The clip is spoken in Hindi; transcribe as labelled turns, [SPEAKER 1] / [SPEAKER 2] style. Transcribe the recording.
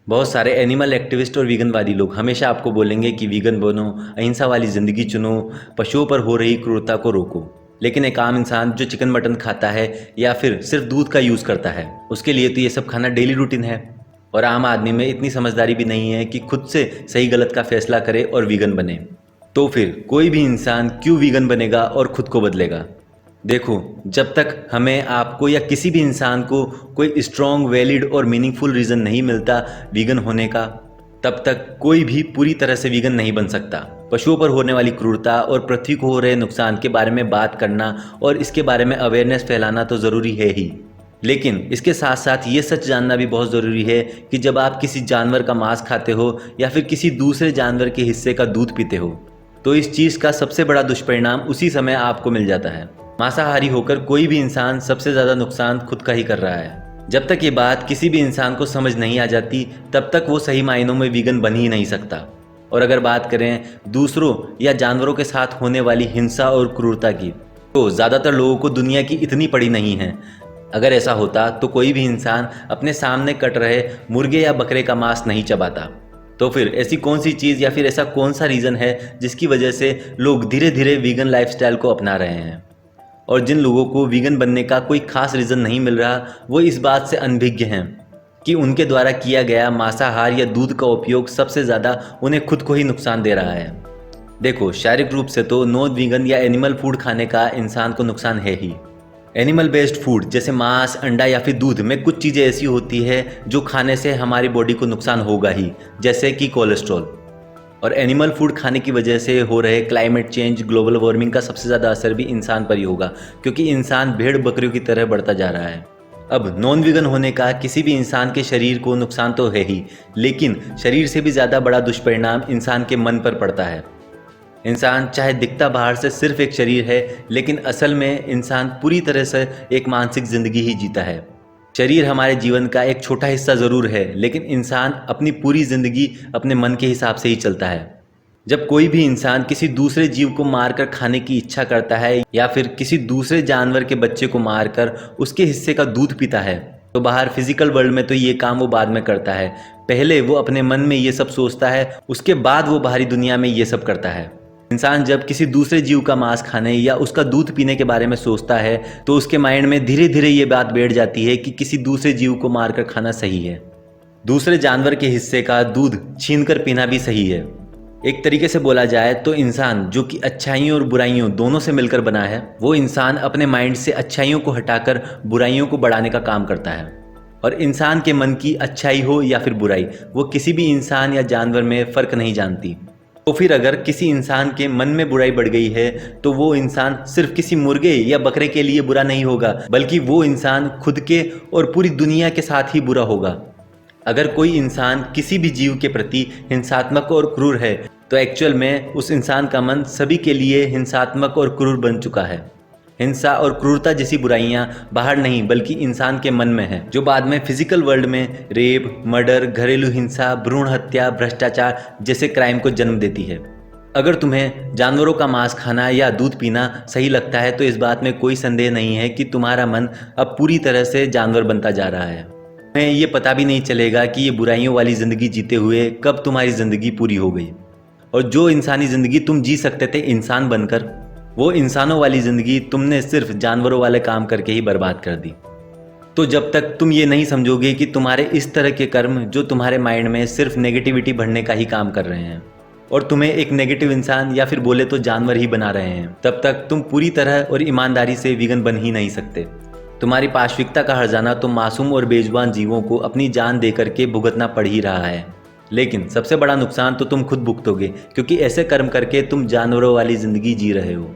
[SPEAKER 1] बहुत सारे एनिमल एक्टिविस्ट और वीगनवादी लोग हमेशा आपको बोलेंगे कि वीगन बनो, अहिंसा वाली ज़िंदगी चुनो, पशुओं पर हो रही क्रूरता को रोको। लेकिन एक आम इंसान जो चिकन मटन खाता है या फिर सिर्फ दूध का यूज़ करता है, उसके लिए तो ये सब खाना डेली रूटीन है। और आम आदमी में इतनी समझदारी भी नहीं है कि खुद से सही गलत का फैसला करे और वीगन बने। तो फिर कोई भी इंसान क्यों वीगन बनेगा और खुद को बदलेगा? देखो, जब तक हमें, आपको या किसी भी इंसान को कोई स्ट्रॉन्ग, वैलिड और मीनिंगफुल रीज़न नहीं मिलता वीगन होने का, तब तक कोई भी पूरी तरह से वीगन नहीं बन सकता। पशुओं पर होने वाली क्रूरता और पृथ्वी को हो रहे नुकसान के बारे में बात करना और इसके बारे में अवेयरनेस फैलाना तो ज़रूरी है ही, लेकिन इसके साथ साथ ये सच जानना भी बहुत ज़रूरी है कि जब आप किसी जानवर का मांस खाते हो या फिर किसी दूसरे जानवर के हिस्से का दूध पीते हो, तो इस चीज़ का सबसे बड़ा दुष्परिणाम उसी समय आपको मिल जाता है। मांसाहारी होकर कोई भी इंसान सबसे ज़्यादा नुकसान खुद का ही कर रहा है। जब तक ये बात किसी भी इंसान को समझ नहीं आ जाती, तब तक वो सही मायनों में वीगन बन ही नहीं सकता। और अगर बात करें दूसरों या जानवरों के साथ होने वाली हिंसा और क्रूरता की, तो ज़्यादातर लोगों को दुनिया की इतनी पड़ी नहीं है। अगर ऐसा होता तो कोई भी इंसान अपने सामने कट रहे मुर्गे या बकरे का मांस नहीं चबाता। तो फिर ऐसी कौन सी चीज़ या फिर ऐसा कौन सा रीज़न है जिसकी वजह से लोग धीरे धीरे वीगन लाइफस्टाइल को अपना रहे हैं? और जिन लोगों को वीगन बनने का कोई खास रीज़न नहीं मिल रहा, वो इस बात से अनभिज्ञ हैं कि उनके द्वारा किया गया मांसाहार या दूध का उपयोग सबसे ज़्यादा उन्हें खुद को ही नुकसान दे रहा है। देखो, शारीरिक रूप से तो नॉन वीगन या एनिमल फूड खाने का इंसान को नुकसान है ही। एनिमल बेस्ड फूड जैसे मांस, अंडा या फिर दूध में कुछ चीज़ें ऐसी होती है जो खाने से हमारी बॉडी को नुकसान होगा ही, जैसे कि कोलेस्ट्रॉल। और एनिमल फूड खाने की वजह से हो रहे क्लाइमेट चेंज, ग्लोबल वार्मिंग का सबसे ज़्यादा असर भी इंसान पर ही होगा, क्योंकि इंसान भेड़ बकरियों की तरह बढ़ता जा रहा है। अब नॉन वीगन होने का किसी भी इंसान के शरीर को नुकसान तो है ही, लेकिन शरीर से भी ज़्यादा बड़ा दुष्परिणाम इंसान के मन पर पड़ता है। इंसान चाहे दिखता बाहर से सिर्फ एक शरीर है, लेकिन असल में इंसान पूरी तरह से एक मानसिक ज़िंदगी ही जीता है। शरीर हमारे जीवन का एक छोटा हिस्सा ज़रूर है, लेकिन इंसान अपनी पूरी ज़िंदगी अपने मन के हिसाब से ही चलता है। जब कोई भी इंसान किसी दूसरे जीव को मारकर खाने की इच्छा करता है या फिर किसी दूसरे जानवर के बच्चे को मारकर उसके हिस्से का दूध पीता है, तो बाहर फिजिकल वर्ल्ड में तो ये काम वो बाद में करता है। पहले वो अपने मन में ये सब सोचता है, उसके बाद वो बाहरी दुनिया में ये सब करता है। इंसान जब किसी दूसरे जीव का मांस खाने या उसका दूध पीने के बारे में सोचता है, तो उसके माइंड में धीरे धीरे ये बात बैठ जाती है कि किसी दूसरे जीव को मारकर खाना सही है। दूसरे जानवर के हिस्से का दूध छीनकर पीना भी सही है। एक तरीके से बोला जाए तो इंसान जो कि अच्छाइयों और बुराइयों दोनों से मिलकर बना है, वो इंसान अपने माइंड से अच्छाइयों को हटाकर बुराइयों को बढ़ाने का काम करता है। और इंसान के मन की अच्छाई हो या फिर बुराई, वो किसी भी इंसान या जानवर में फ़र्क नहीं जानती। तो फिर अगर किसी इंसान के मन में बुराई बढ़ गई है, तो वो इंसान सिर्फ किसी मुर्गे या बकरे के लिए बुरा नहीं होगा, बल्कि वो इंसान खुद के और पूरी दुनिया के साथ ही बुरा होगा। अगर कोई इंसान किसी भी जीव के प्रति हिंसात्मक और क्रूर है, तो एक्चुअल में उस इंसान का मन सभी के लिए हिंसात्मक और क्रूर बन चुका है। हिंसा और क्रूरता जैसी बुराइयां बाहर नहीं बल्कि इंसान के मन में है, जो बाद में फिजिकल वर्ल्ड में रेप, मर्डर, घरेलू हिंसा, भ्रूण हत्या, भ्रष्टाचार जैसे क्राइम को जन्म देती है। अगर तुम्हें जानवरों का मांस खाना या दूध पीना सही लगता है, तो इस बात में कोई संदेह नहीं है कि तुम्हारा मन अब पूरी तरह से जानवर बनता जा रहा है। तुम्हें ये पता भी नहीं चलेगा कि ये बुराइयों वाली ज़िंदगी जीते हुए कब तुम्हारी ज़िंदगी पूरी हो गई। और जो इंसानी ज़िंदगी तुम जी सकते थे इंसान बनकर, वो इंसानों वाली ज़िंदगी तुमने सिर्फ जानवरों वाले काम करके ही बर्बाद कर दी। तो जब तक तुम ये नहीं समझोगे कि तुम्हारे इस तरह के कर्म जो तुम्हारे माइंड में सिर्फ नेगेटिविटी भरने का ही काम कर रहे हैं और तुम्हें एक नेगेटिव इंसान या फिर बोले तो जानवर ही बना रहे हैं, तब तक तुम पूरी तरह और ईमानदारी से वीगन बन ही नहीं सकते। तुम्हारी पाशविकता का हर्जाना तो मासूम और बेजुबान जीवों को अपनी जान दे करके भुगतना पड़ ही रहा है, लेकिन सबसे बड़ा नुकसान तो तुम खुद भुगतोगे, क्योंकि ऐसे कर्म करके तुम जानवरों वाली ज़िंदगी जी रहे हो।